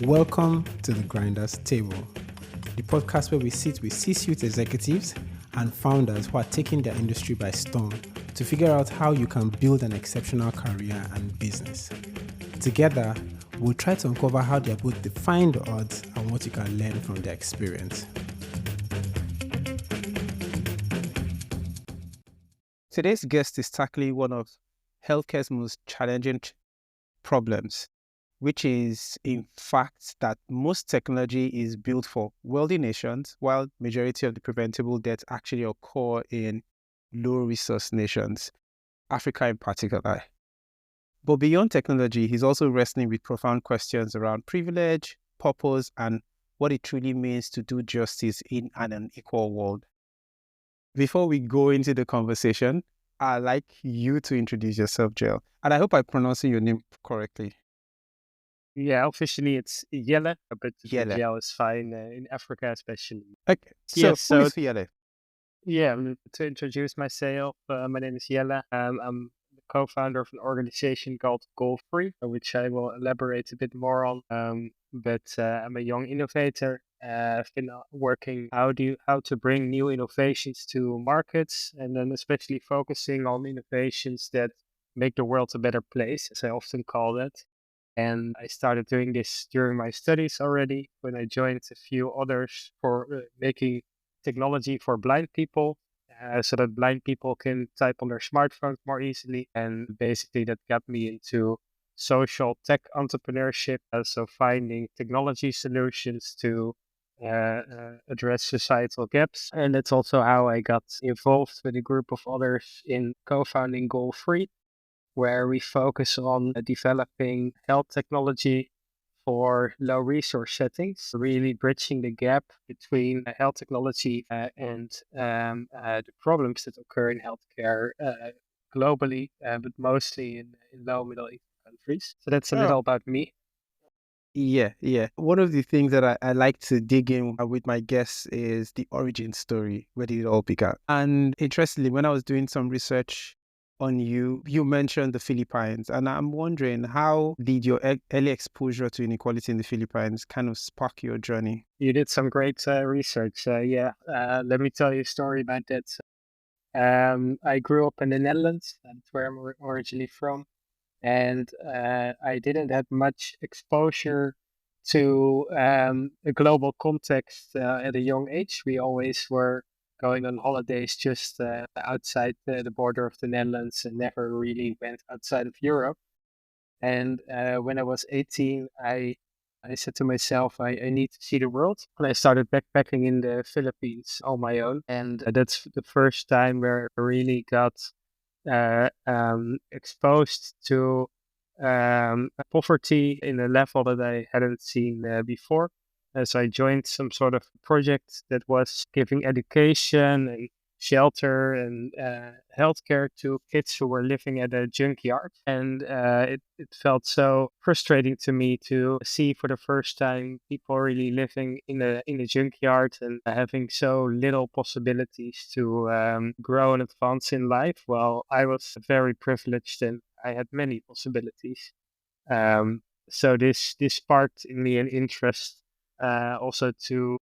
Welcome to the Grinders Table, the podcast where we sit with C-suite executives and founders who are taking their industry by storm to figure out how you can build an exceptional career and business. Together, we'll try to uncover how they are both defying the odds and what you can learn from their experience. Today's guest is tackling one of healthcare's most challenging problems, which is in fact that most technology is built for wealthy nations, while majority of the preventable deaths actually occur in low-resource nations, Africa in particular. But beyond technology, he's also wrestling with profound questions around privilege, purpose, and what it truly means to do justice in an unequal world. Before we go into the conversation, I'd like you to introduce yourself, Jelle. And I hope I'm pronouncing your name correctly. Yeah, officially it's Jelle, but Jelle. Jelle is fine in Africa, especially. Okay, so Yes, who so is Jelle? yeah, to introduce myself, my name is Jelle. I'm the co-founder of an organization called Goal Free, which I will elaborate a bit more on. But I'm a young innovator. I've been working how to bring new innovations to markets, and then especially focusing on innovations that make the world a better place, as I often call it. And I started doing this during my studies already when I joined a few others for making technology for blind people so that blind people can type on their smartphones more easily. And basically, that got me into social tech entrepreneurship. So finding technology solutions to address societal gaps. And that's also how I got involved with a group of others in co founding Goal Free, where we focus on developing health technology for low resource settings, really bridging the gap between health technology and the problems that occur in healthcare globally, but mostly in low middle income countries. So that's a Oh, little about me. yeah. One of the things that I like to dig in with my guests is the origin story, where did it all began. And interestingly, when I was doing some research on you, you mentioned the Philippines. And I'm wondering, how did your early exposure to inequality in the Philippines kind of spark your journey? You did some great research. Let me tell you a story about that. I grew up in the Netherlands. That's where I'm originally from. And I didn't have much exposure to a global context at a young age. We always were going on holidays just outside the border of the Netherlands and never really went outside of Europe. And when I was 18, I said to myself, I need to see the world. And I started backpacking in the Philippines on my own. And that's the first time where I really got exposed to poverty in a level that I hadn't seen before. So I joined some sort of project that was giving education and shelter and healthcare to kids who were living at a junkyard. And it felt so frustrating to me to see for the first time people really living in a junkyard and having so little possibilities to grow and advance in life. Well, I was very privileged and I had many possibilities. So this sparked in me an interest also to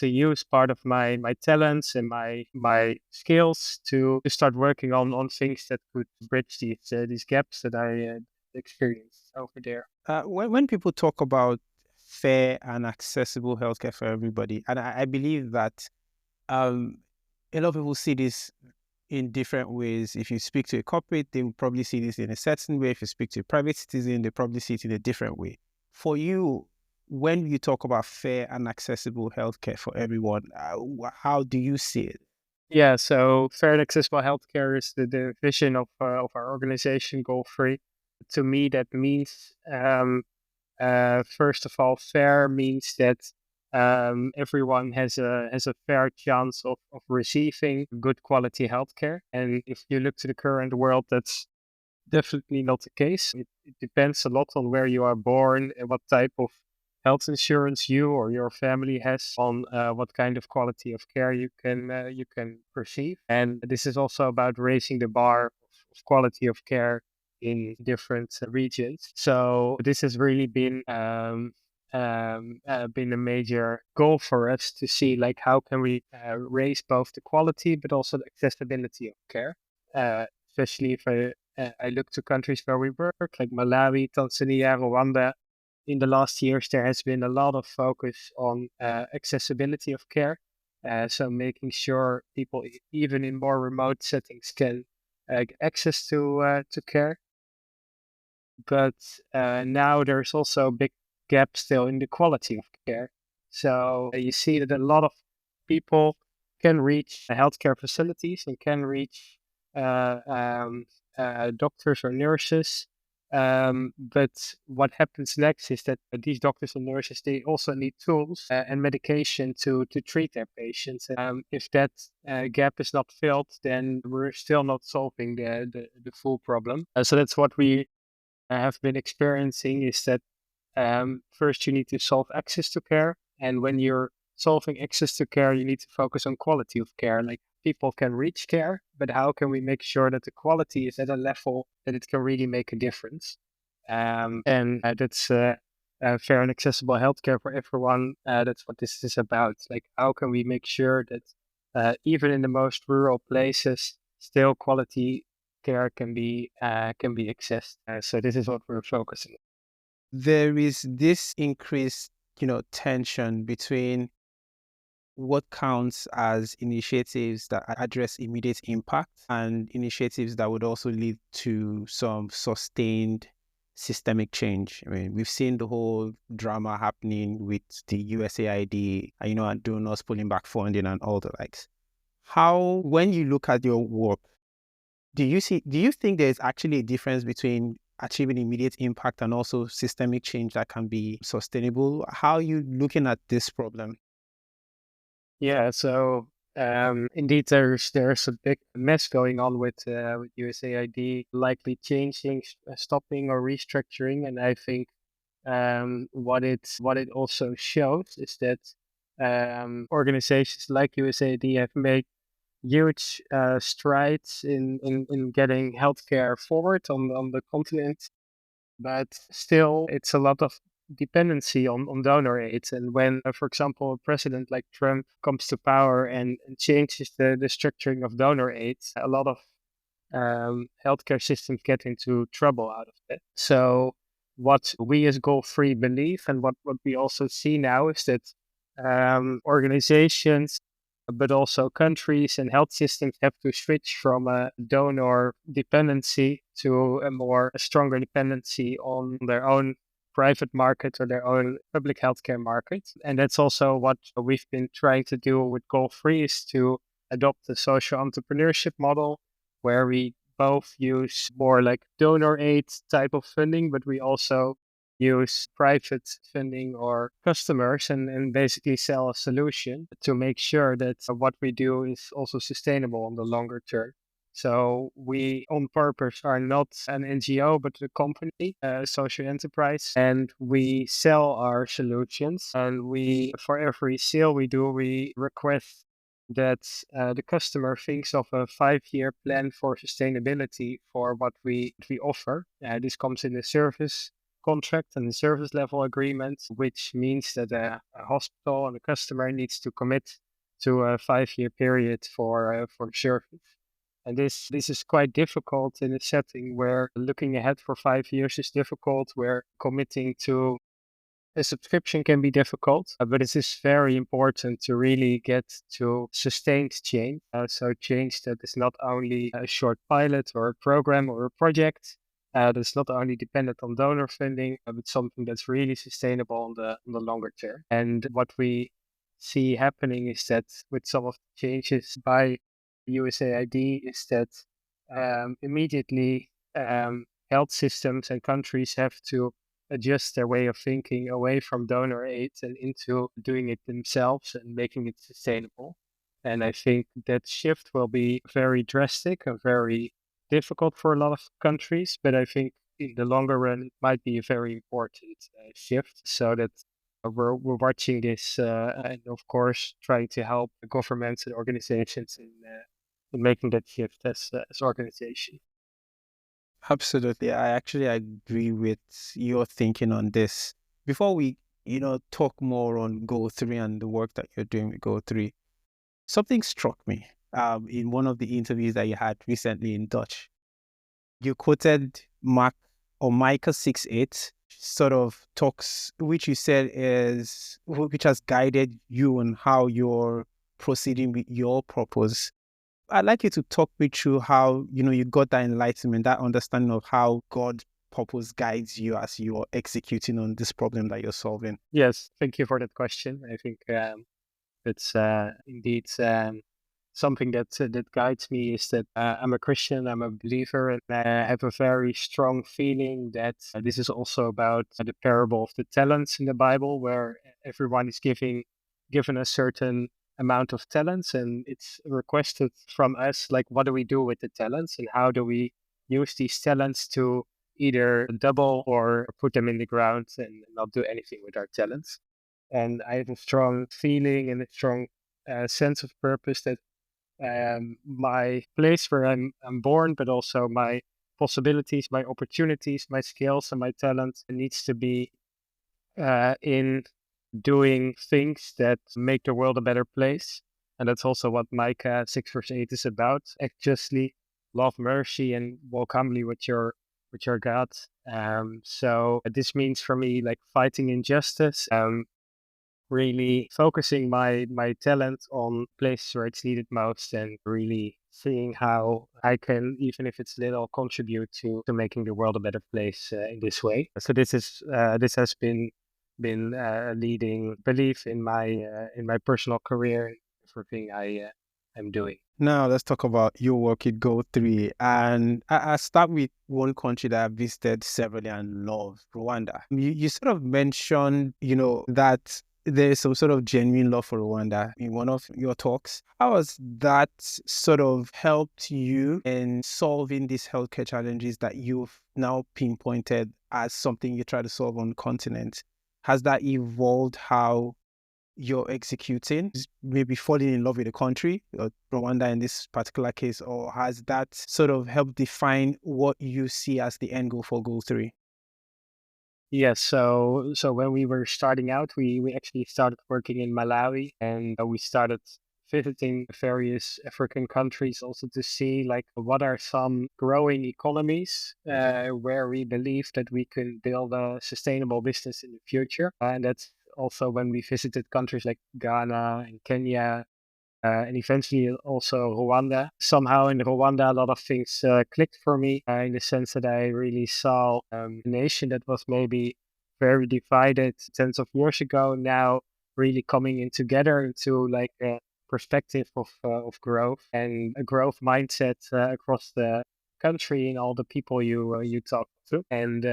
use part of my talents and my skills to start working on things that could bridge these gaps that I experienced over there. When people talk about fair and accessible healthcare for everybody, and I believe that um, a lot of people see this in different ways. If you speak to a corporate, they will probably see this in a certain way. If you speak to a private citizen, they probably see it in a different way. For you, when you talk about fair and accessible healthcare for everyone, how do you see it? Yeah, so fair and accessible healthcare is the vision of our organization, Goal Free. To me, that means first of all, fair means that everyone has a fair chance of receiving good quality healthcare. And if you look to the current world, that's definitely not the case. It depends a lot on where you are born and what type of health insurance you or your family has on what kind of quality of care you can perceive. And this is also about raising the bar of quality of care in different regions. So this has really been been a major goal for us to see like how can we raise both the quality but also the accessibility of care, especially if I look to countries where we work, like Malawi, Tanzania, Rwanda. In the last years, there has been a lot of focus on accessibility of care. So making sure people, even in more remote settings, can get access to care. But now there's also a big gap still in the quality of care. So you see that a lot of people can reach healthcare facilities and can reach uh, um, doctors or nurses. But what happens next is that these doctors and nurses, they also need tools and medication to treat their patients. If that gap is not filled, then we're still not solving the full problem. So that's what we have been experiencing is that first you need to solve access to care. And when you're solving access to care, you need to focus on quality of care. Like people can reach care, but how can we make sure that the quality is at a level that it can really make a difference? And that's fair and accessible healthcare for everyone. That's what this is about. Like, how can we make sure that even in the most rural places, still quality care can be accessed. So this is what we're focusing on. There is this increased, tension between what counts as initiatives that address immediate impact and initiatives that would also lead to some sustained systemic change. I mean, we've seen the whole drama happening with the USAID, and donors pulling back funding and all the likes. How, when you look at your work, do you think there's actually a difference between achieving immediate impact and also systemic change that can be sustainable? How are you looking at this problem? Yeah, so indeed, there's a big mess going on with USAID, likely changing, stopping, or restructuring. And I think what it also shows is that organizations like USAID have made huge strides in getting healthcare forward on the continent, but still it's a lot of dependency on donor aid. And when, for example, a president like Trump comes to power and changes the structuring of donor aid, a lot of healthcare systems get into trouble out of it. So what we as Goal Free believe and what we also see now is that organizations, but also countries and health systems have to switch from a donor dependency to a stronger dependency on their own private market or their own public healthcare market. And that's also what we've been trying to do with Goal Free is to adopt the social entrepreneurship model where we both use more like donor aid type of funding, but we also use private funding or customers and basically sell a solution to make sure that what we do is also sustainable on the longer term. So we on purpose are not an NGO, but a company, a social enterprise, and we sell our solutions. And we, for every sale we do, we request that the customer thinks of a 5-year plan for sustainability for what we offer. This comes in the service contract and the service level agreement, which means that a hospital and a customer needs to commit to a 5-year period for service. And this is quite difficult in a setting where looking ahead for 5 years is difficult, where committing to a subscription can be difficult, but it is very important to really get to sustained change. So change that is not only a short pilot or a program or a project, that's not only dependent on donor funding, but something that's really sustainable on the longer term. And what we see happening is that with some of the changes by USAID is that immediately health systems and countries have to adjust their way of thinking away from donor aid and into doing it themselves and making it sustainable. And I think that shift will be very drastic and very difficult for a lot of countries, but I think in the longer run, it might be a very important shift so that we're watching this and of course trying to help governments and organizations in making that shift as organization. Absolutely. I actually agree with your thinking on this. Before we talk more on Goal 3 and the work that you're doing with Goal 3. Something struck me in one of the interviews that you had recently in Dutch. You quoted Mark or Micah 6:8, sort of talks, which you said which has guided you on how you're proceeding with your purpose. I'd like you to talk me through how, you got that enlightenment, that understanding of how God's purpose guides you as you're executing on this problem that you're solving. Yes, thank you for that question. I think it's indeed something that guides me is that I'm a Christian, I'm a believer, and I have a very strong feeling that this is also about the parable of the talents in the Bible, where everyone is given a certain amount of talents, and it's requested from us, like, what do we do with the talents, and how do we use these talents to either double or put them in the ground and not do anything with our talents. And I have a strong feeling and a strong sense of purpose that my place where I'm born, but also my possibilities, my opportunities, my skills, and my talent needs to be in doing things that make the world a better place. And that's also what Micah 6 verse 8 is about. Act justly, love mercy, and walk humbly with your God. So this means for me like fighting injustice, really focusing my talent on places where it's needed most, and really seeing how I can, even if it's little, contribute to making the world a better place in this way. So this has been a leading belief in my personal career and everything I'm doing. Now let's talk about your work at Goal 3. And I start with one country that I visited severally and love, Rwanda. You sort of mentioned, that there's some sort of genuine love for Rwanda in one of your talks. How has that sort of helped you in solving these healthcare challenges that you've now pinpointed as something you try to solve on the continent? Has that evolved how you're executing, maybe falling in love with the country, or Rwanda in this particular case, or has that sort of helped define what you see as the end goal for Goal 3? Yes, so when we were starting out, we actually started working in Malawi, and we started visiting various African countries also to see like what are some growing economies where we believe that we can build a sustainable business in the future. And that's also when we visited countries like Ghana and Kenya, and eventually also Rwanda. Somehow in Rwanda, a lot of things clicked for me in the sense that I really saw a nation that was maybe very divided tens of years ago, now really coming in together into like a perspective of growth and a growth mindset across the country and all the people you talk to. And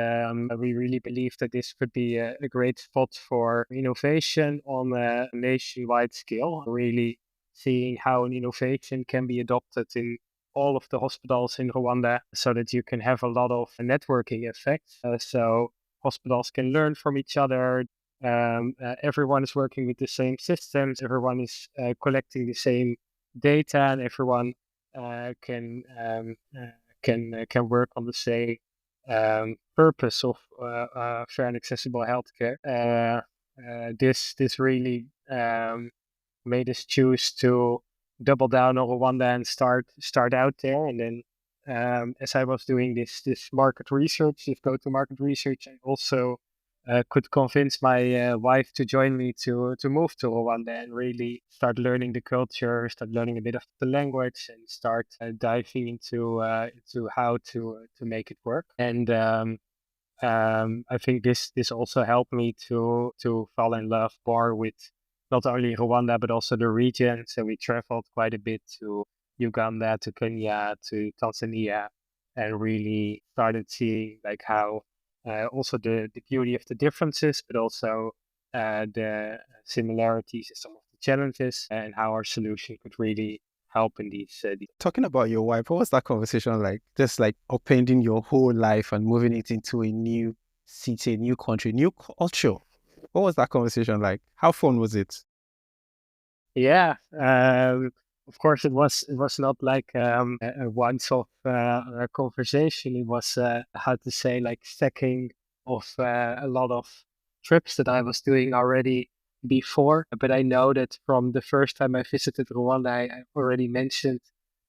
we really believe that this could be a great spot for innovation on a nationwide scale, really seeing how an innovation can be adopted in all of the hospitals in Rwanda so that you can have a lot of networking effects. So hospitals can learn from each other. Everyone is working with the same systems. Everyone is collecting the same data, and everyone can work on the same purpose of fair and accessible healthcare. This really made us choose to double down on Rwanda and start out there. And then as I was doing this market research, this go-to-market research, I also could convince my wife to join me to move to Rwanda and really start learning the culture, start learning a bit of the language, and start diving into how to make it work. And I think this also helped me to fall in love more with not only Rwanda but also the region. So we traveled quite a bit to Uganda, to Kenya, to Tanzania, and really started seeing like how also the beauty of the differences, but also the similarities and some of the challenges, and how our solution could really help in these. Talking about your wife, what was that conversation like? Just like upending your whole life and moving it into a new city, a new country, new culture. What was that conversation like? How fun was it? Yeah, of course it was not like a once-off conversation. It was how to say like stacking of a lot of trips that I was doing already before. But I know that from the first time I visited Rwanda, I already mentioned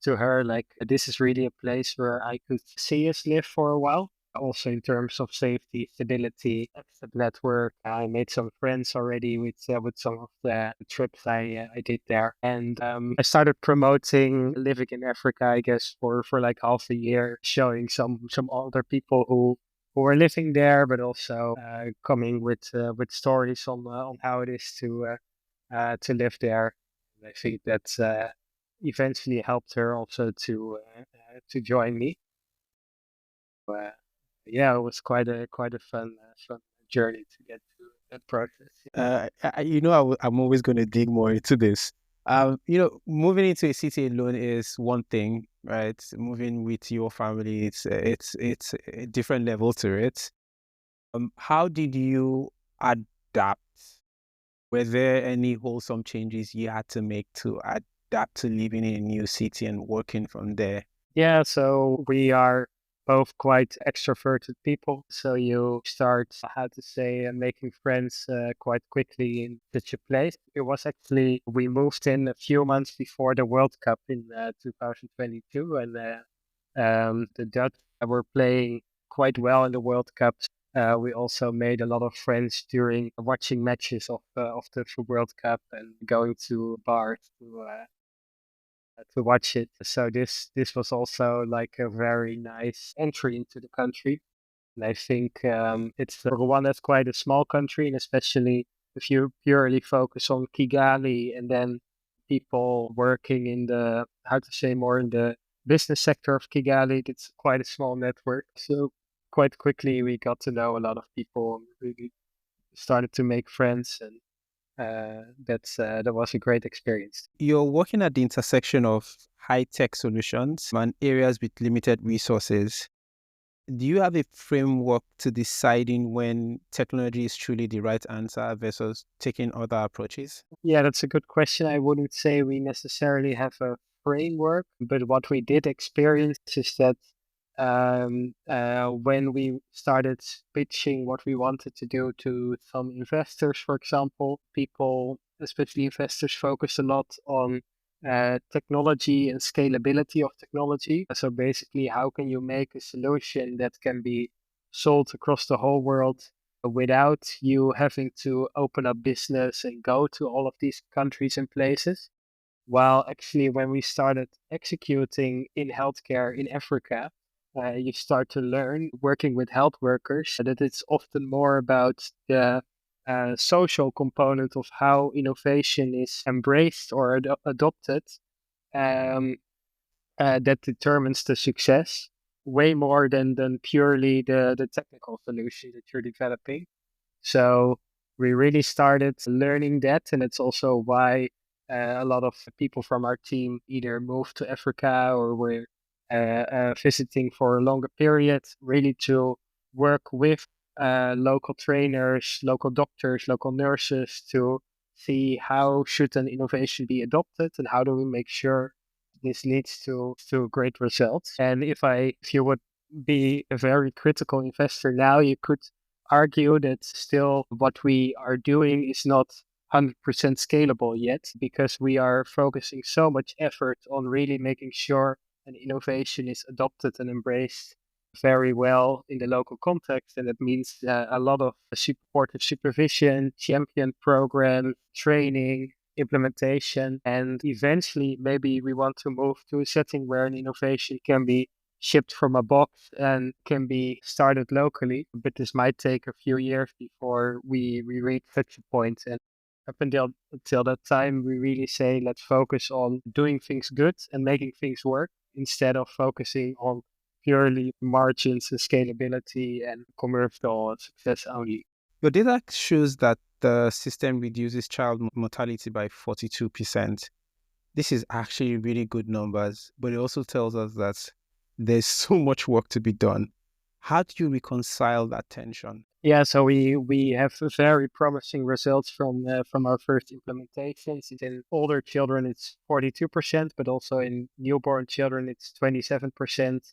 to her, like, this is really a place where I could see us live for a while. Also, in terms of safety, stability, expat network, I made some friends already with some of the trips I did there, and I started promoting living in Africa, I guess, for like half a year, showing some other people who were living there, but also coming with stories on how it is to live there. And I think that eventually helped her also to join me. Uh, yeah, it was quite a fun journey to get to that process. I'm always going to dig more into this. Moving into a city alone is one thing, right? Moving with your family, it's a different level to it. How did you adapt? Were there any wholesome changes you had to make to adapt to living in a new city and working from there? Yeah, so we are both quite extroverted people. So you start, how to say, making friends quite quickly in such a place. It was actually, we moved in a few months before the World Cup in 2022, and the Dutch were playing quite well in the World Cup. We also made a lot of friends during watching matches of the World Cup and going to bars to watch it. So this was also like a very nice entry into the country. And I think it's Rwanda is quite a small country, and especially if you purely focus on Kigali and then people working in the, how to say, more in the business sector of Kigali, it's quite a small network. So quite quickly we got to know a lot of people and really started to make friends, and that was a great experience. You're working at the intersection of high-tech solutions and areas with limited resources. Do you have a framework to deciding when technology is truly the right answer versus taking other approaches? Yeah, that's a good question. I wouldn't say we necessarily have a framework, but what we did experience is that when we started pitching what we wanted to do to some investors, for example, people, especially investors, focus a lot on technology and scalability of technology. So basically, how can you make a solution that can be sold across the whole world without you having to open up business and go to all of these countries and places? While actually, when we started executing in healthcare in Africa, you start to learn working with health workers that it's often more about the social component of how innovation is embraced or adopted, um, that determines the success way more than purely the technical solution that you're developing. So we really started learning that, and it's also why a lot of people from our team either moved to Africa or were visiting for a longer period, really to work with local trainers, local doctors, local nurses to see how should an innovation be adopted and how do we make sure this leads to great results. And if you would be a very critical investor now, you could argue that still what we are doing is not 100% scalable yet because we are focusing so much effort on really making sure an innovation is adopted and embraced very well in the local context. And that means a lot of supportive supervision, champion program, training, implementation, and eventually maybe we want to move to a setting where an innovation can be shipped from a box and can be started locally. But this might take a few years before we reach such a point. And up until that time, we really say let's focus on doing things good and making things work instead of focusing on purely margins and scalability and commercial success only. Your data shows that the system reduces child mortality by 42%. This is actually really good numbers, but it also tells us that there's so much work to be done. How do you reconcile that tension? Yeah, so we have very promising results from our first implementations. In older children, it's 42%, but also in newborn children, it's 27%.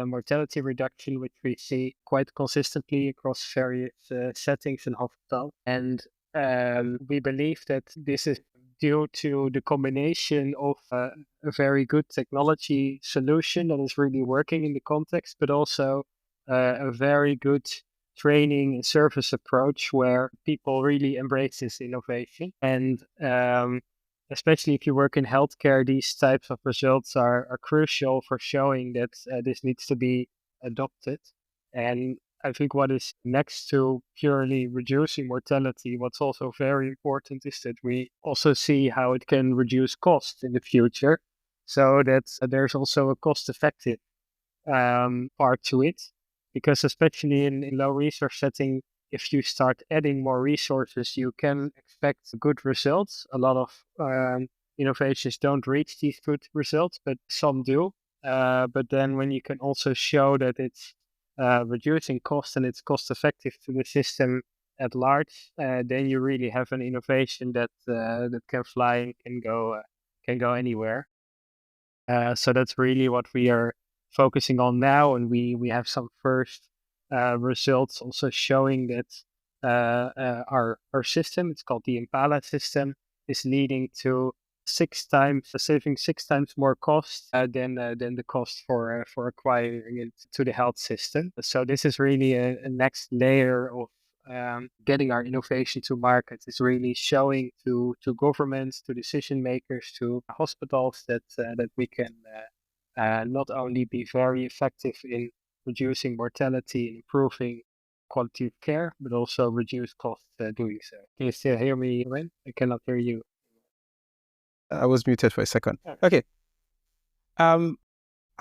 mortality reduction, which we see quite consistently across various settings in hospital. And we believe that this is due to the combination of a very good technology solution that is really working in the context, but also a very good training and service approach where people really embrace this innovation. And especially if you work in healthcare, these types of results are crucial for showing that this needs to be adopted. And I think what is next to purely reducing mortality, what's also very important is that we also see how it can reduce cost in the future, so that there's also a cost-effective part to it. Because especially in low resource setting, if you start adding more resources, you can expect good results. A lot of innovations don't reach these good results, but some do. But then when you can also show that it's reducing cost and it's cost effective to the system at large, then you really have an innovation that that can fly and can go anywhere. So that's really what we are focusing on now, and we have some first results also showing that our system, it's called the Impala system, is leading to saving 6 times more cost than the cost for acquiring it to the health system. So this is really a next layer of getting our innovation to market, is really showing to governments, to decision makers, to hospitals that that we can not only be very effective in reducing mortality and improving quality of care, but also reduce costs doing so. Can you still hear me, Ren? I cannot hear you. I was muted for a second. Okay. Okay.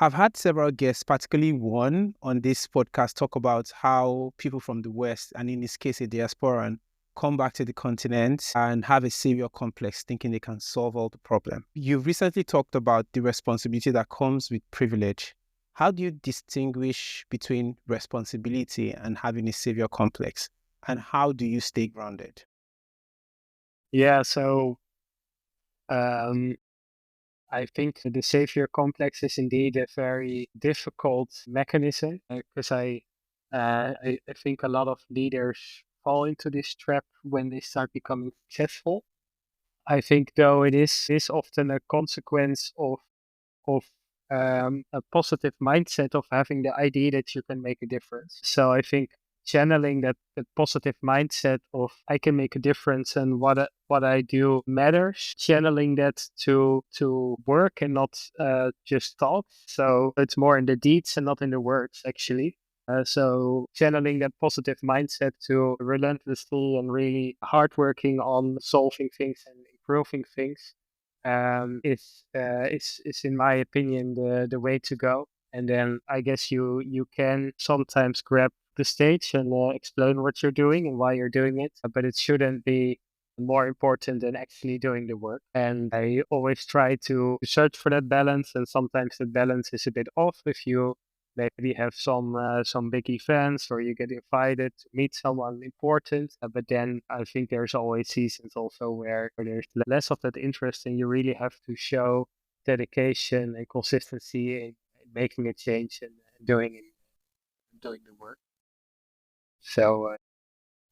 I've had several guests, particularly one on this podcast, talk about how people from the West, and in this case, a diasporan, come back to the continent and have a savior complex, thinking they can solve all the problem. You've recently talked about the responsibility that comes with privilege. How do you distinguish between responsibility and having a savior complex? And how do you stay grounded? Yeah, so I think the savior complex is indeed a very difficult mechanism, because I think a lot of leaders fall into this trap when they start becoming successful. I think, though, it is often a consequence of a positive mindset of having the idea that you can make a difference. So I think channeling that positive mindset of I can make a difference and what I do matters, channeling that to work and not just talk. So it's more in the deeds and not in the words, actually. So channeling that positive mindset to relentlessly and really hardworking on solving things and improving things is in my opinion the way to go. And then I guess you can sometimes grab the stage and explain what you're doing and why you're doing it, but it shouldn't be more important than actually doing the work. And I always try to search for that balance, and sometimes the balance is a bit off if you maybe have some big events or you get invited to meet someone important. But then I think there's always seasons also where there's less of that interest, and you really have to show dedication and consistency in making a change and doing the work. So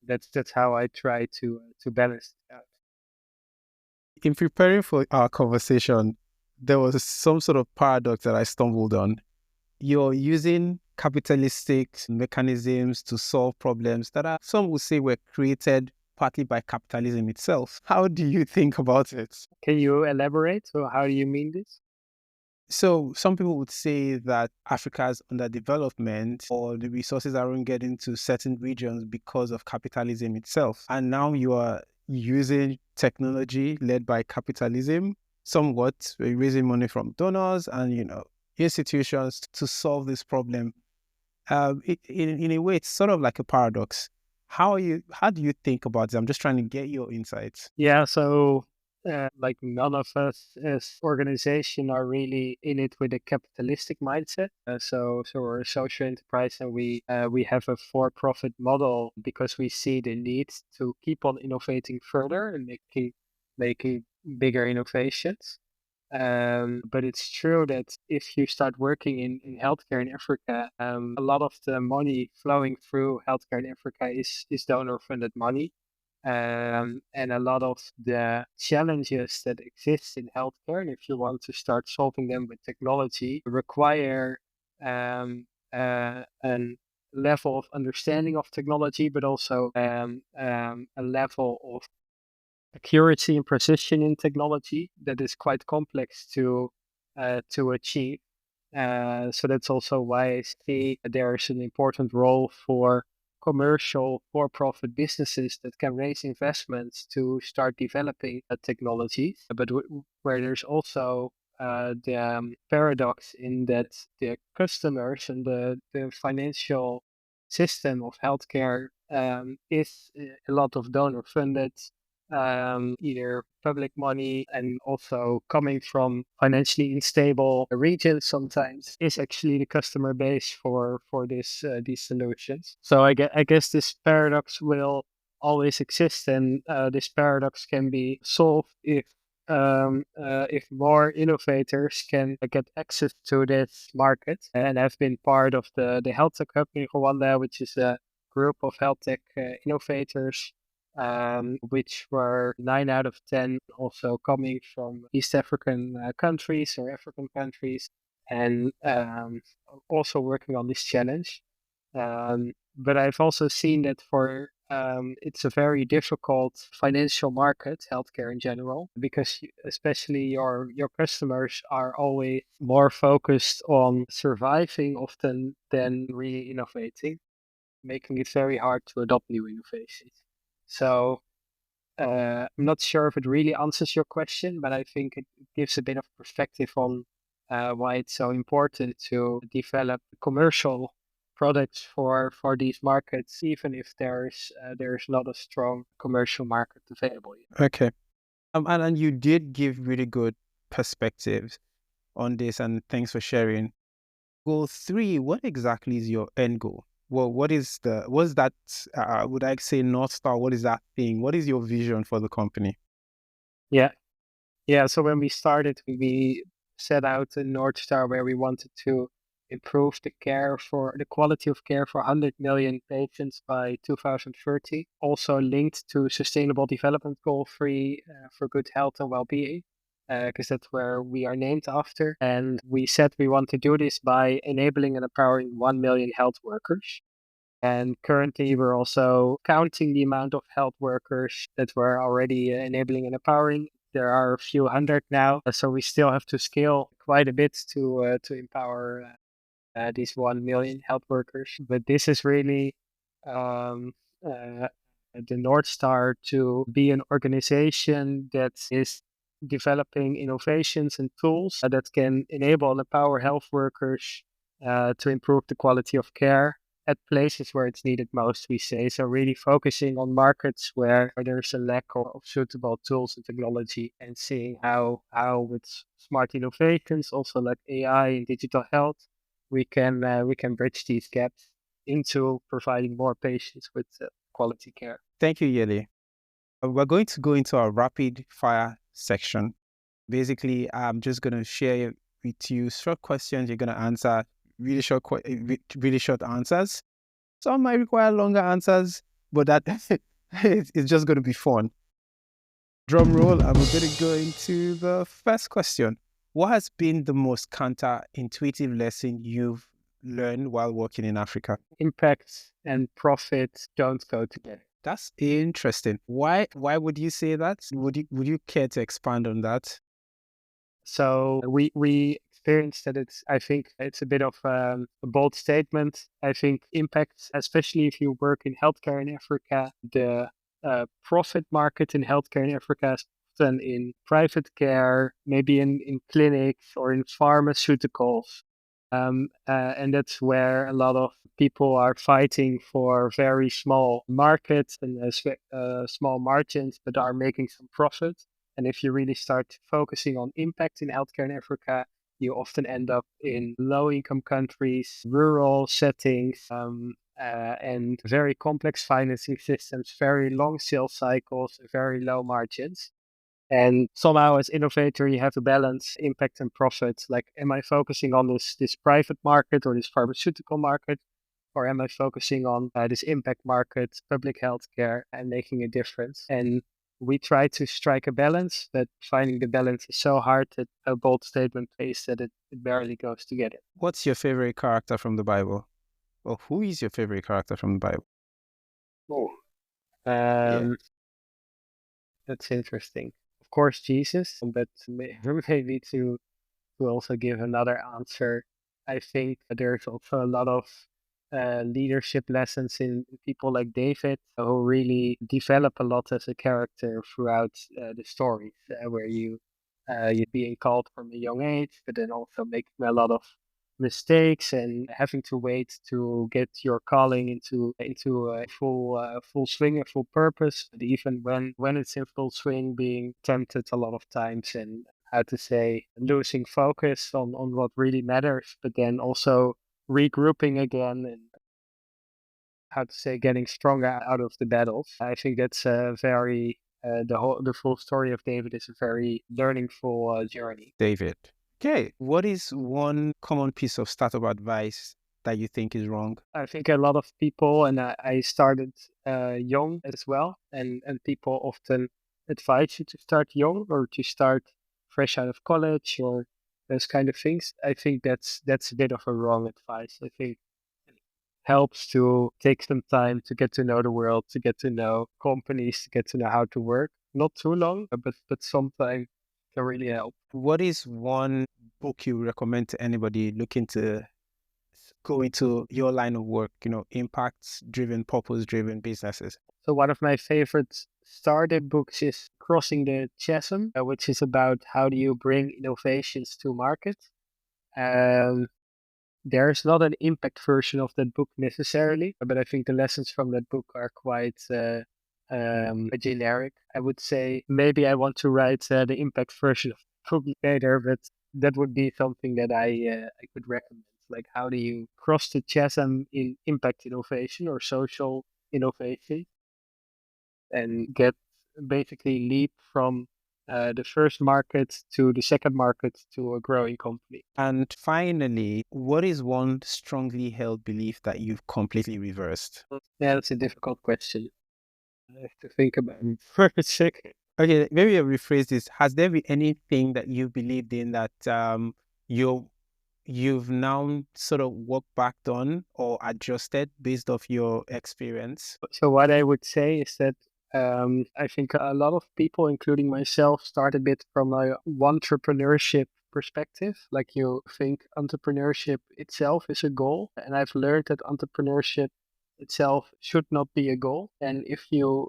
that's how I try to balance it out. In preparing for our conversation, there was some sort of paradox that I stumbled on. You're using capitalistic mechanisms to solve problems that are, some would say, were created partly by capitalism itself. How do you think about it? Can you elaborate? So how do you mean this? So some people would say that Africa's underdevelopment or the resources aren't getting to certain regions because of capitalism itself. And now you are using technology led by capitalism, somewhat raising money from donors and, institutions to solve this problem. In a way, it's sort of like a paradox. How do you think about it? I'm just trying to get your insights. Yeah, so like none of us as organization are really in it with a capitalistic mindset. So we're a social enterprise, and we have a for-profit model because we see the need to keep on innovating further and making bigger innovations. But it's true that if you start working in healthcare in Africa, a lot of the money flowing through healthcare in Africa is donor funded money. And a lot of the challenges that exist in healthcare, and if you want to start solving them with technology, require a level of understanding of technology, but also a level of accuracy and precision in technology that is quite complex to achieve. So that's also why I see there's an important role for commercial for-profit businesses that can raise investments to start developing technologies, but where there's also the paradox in that the customers and the financial system of healthcare is a lot of donor funded, either public money and also coming from financially unstable regions sometimes is actually the customer base for these solutions. So I guess this paradox will always exist, and this paradox can be solved if more innovators can get access to this market and have been part of the health tech hub in Rwanda, which is a group of health tech innovators, which were 9 out of 10 also coming from East African countries or African countries, and also working on this challenge. But I've also seen that for it's a very difficult financial market, healthcare in general, because especially your customers are always more focused on surviving often than really innovating, making it very hard to adopt new innovations. So I'm not sure if it really answers your question, but I think it gives a bit of perspective on why it's so important to develop commercial products for these markets, even if there's not a strong commercial market available yet. Okay. And you did give really good perspectives on this, and thanks for sharing. Goal 3, what exactly is your end goal? Well, what's that, would I say North Star? What is that thing? What is your vision for the company? Yeah, yeah. So when we started, we set out a North Star where we wanted to improve the quality of care for 100 million patients by 2030. Also linked to Sustainable Development Goal 3 for good health and well-being, because that's where we are named after. And we said we want to do this by enabling and empowering 1 million health workers. And currently, we're also counting the amount of health workers that we're already enabling and empowering. There are a few hundred now, so we still have to scale quite a bit to empower these 1 million health workers. But this is really um, the North Star, to be an organization that is developing innovations and tools that can enable and empower health workers to improve the quality of care at places where it's needed most, we say. So really focusing on markets where there's a lack of suitable tools and technology, and seeing how with smart innovations, also like AI and digital health, we can bridge these gaps into providing more patients with quality care. Thank you, Yele. We're going to go into our rapid fire section. Basically, I'm just going to share with you short questions. You're going to answer really short answers. Some might require longer answers, but that it's just going to be fun. Drum roll, and we're going to go into the first question. What has been the most counterintuitive lesson you've learned while working in Africa? Impact and profit don't go together. That's interesting. Why would you say that? Would you care to expand on that? So we experienced that I think it's a bit of a bold statement. I think impact, especially if you work in healthcare in Africa, the profit market in healthcare in Africa is often in private care, maybe in clinics or in pharmaceuticals. And that's where a lot of people are fighting for very small markets and small margins, but are making some profit. And if you really start focusing on impact in healthcare in Africa, you often end up in low income countries, rural settings, and very complex financing systems, very long sales cycles, very low margins. And somehow as innovator, you have to balance impact and profit. Like, am I focusing on this private market or this pharmaceutical market? Or am I focusing on this impact market, public healthcare, and making a difference? And we try to strike a balance, but finding the balance is so hard that a bold statement is that it barely goes together. What's your favorite character from the Bible? Or who is your favorite character from the Bible? Oh. Yeah. That's interesting. Of course, Jesus, but maybe to also give another answer, I think there's also a lot of leadership lessons in people like David who really develop a lot as a character throughout the stories, where you're being called from a young age, but then also making a lot of mistakes and having to wait to get your calling into a full swing, a full purpose. But even when it's in full swing, being tempted a lot of times and how to say losing focus on what really matters, but then also regrouping again and how to say getting stronger out of the battles. I think that's a very the full story of David is a very learningful journey. David. Okay. What is one common piece of startup advice that you think is wrong? I think a lot of people, and I started young as well, and people often advise you to start young or to start fresh out of college or those kind of things. I think that's a bit of a wrong advice. I think it helps to take some time to get to know the world, to get to know companies, to get to know how to work. Not too long, but sometime can really help. What is one book you recommend to anybody looking to go into your line of work, impact driven, purpose driven businesses? So one of my favorite startup books is Crossing the Chasm, which is about how do you bring innovations to market. Um, there's not an impact version of that book necessarily, but I think the lessons from that book are quite generic. I would say maybe I want to write the impact version of the book later, but that would be something that I could recommend. Like, how do you cross the chasm in impact innovation or social innovation and get basically leap from the first market to the second market to a growing company. And finally, what is one strongly held belief that you've completely reversed? Yeah, that's a difficult question. I have to think about it for a second. Okay, maybe I'll rephrase this. Has there been anything that you believed in that you you've now sort of worked back on or adjusted based off your experience? So what I would say is that I think a lot of people, including myself, start a bit from a entrepreneurship perspective. Like, you think entrepreneurship itself is a goal, and I've learned that entrepreneurship itself should not be a goal. And if you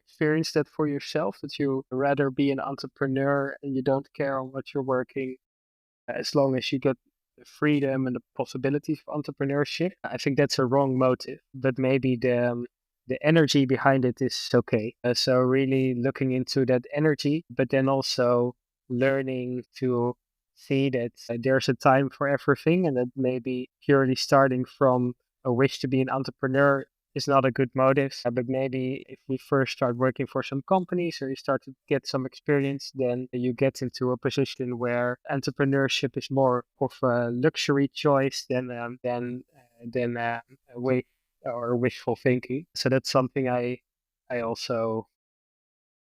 experience that for yourself, that you rather be an entrepreneur and you don't care on what you're working, as long as you get the freedom and the possibilities of entrepreneurship, I think that's a wrong motive. But maybe the energy behind it is okay. So really looking into that energy, but then also learning to see that there's a time for everything, and that maybe purely starting from a wish to be an entrepreneur is not a good motive. But maybe if we first start working for some companies or you start to get some experience, then you get into a position where entrepreneurship is more of a luxury choice than a way or wishful thinking. So that's something I also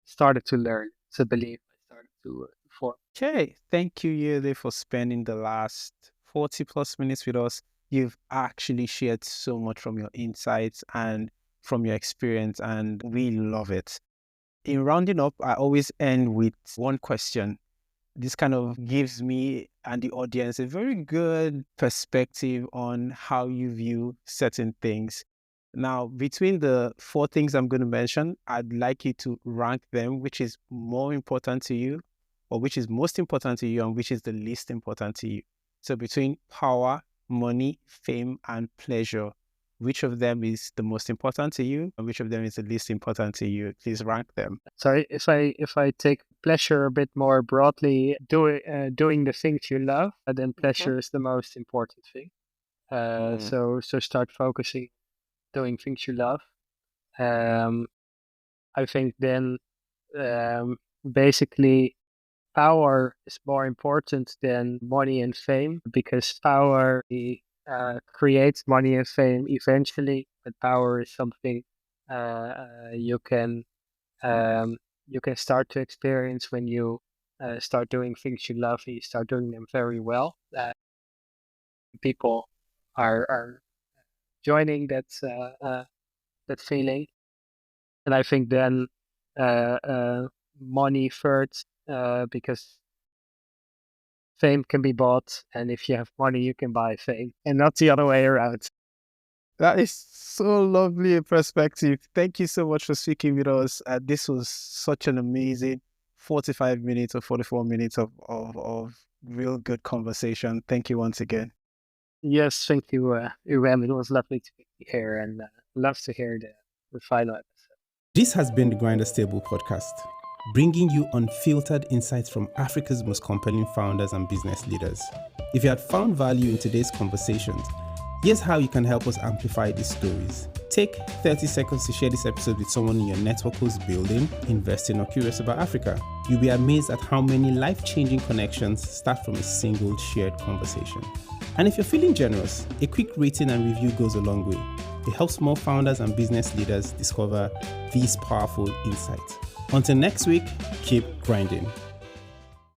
started to learn. It's a belief I started to form. Okay, thank you, Yele, for spending the last 40 plus minutes with us. You've actually shared so much from your insights and from your experience, and we love it. In rounding up, I always end with one question. This kind of gives me and the audience a very good perspective on how you view certain things. Now, between the four things I'm going to mention, I'd like you to rank them, which is more important to you, or which is most important to you, and which is the least important to you. So between power, money, fame, and pleasure, which of them is the most important to you, and which of them is the least important to you? Please rank them. So if I take pleasure a bit more broadly, doing the things you love, then pleasure is the most important thing. So start focusing doing things you love. I think then basically power is more important than money and fame, because power creates money and fame eventually, but power is something you can start to experience when you start doing things you love and you start doing them very well. People are joining that feeling, and I think then money first, because fame can be bought, and if you have money, you can buy fame, and not the other way around. That is so lovely a perspective. Thank you so much for speaking with us. This was such an amazing 45 minutes or 44 minutes of real good conversation. Thank you once again. Yes, thank you, Iram. It was lovely to be here, and love to hear the final episode. This has been the Grinders Table podcast, bringing you unfiltered insights from Africa's most compelling founders and business leaders. If you had found value in today's conversations, here's how you can help us amplify these stories. Take 30 seconds to share this episode with someone in your network who's building, investing, or curious about Africa. You'll be amazed at how many life-changing connections start from a single shared conversation. And if you're feeling generous, a quick rating and review goes a long way. It helps more founders and business leaders discover these powerful insights. Until next week, keep grinding.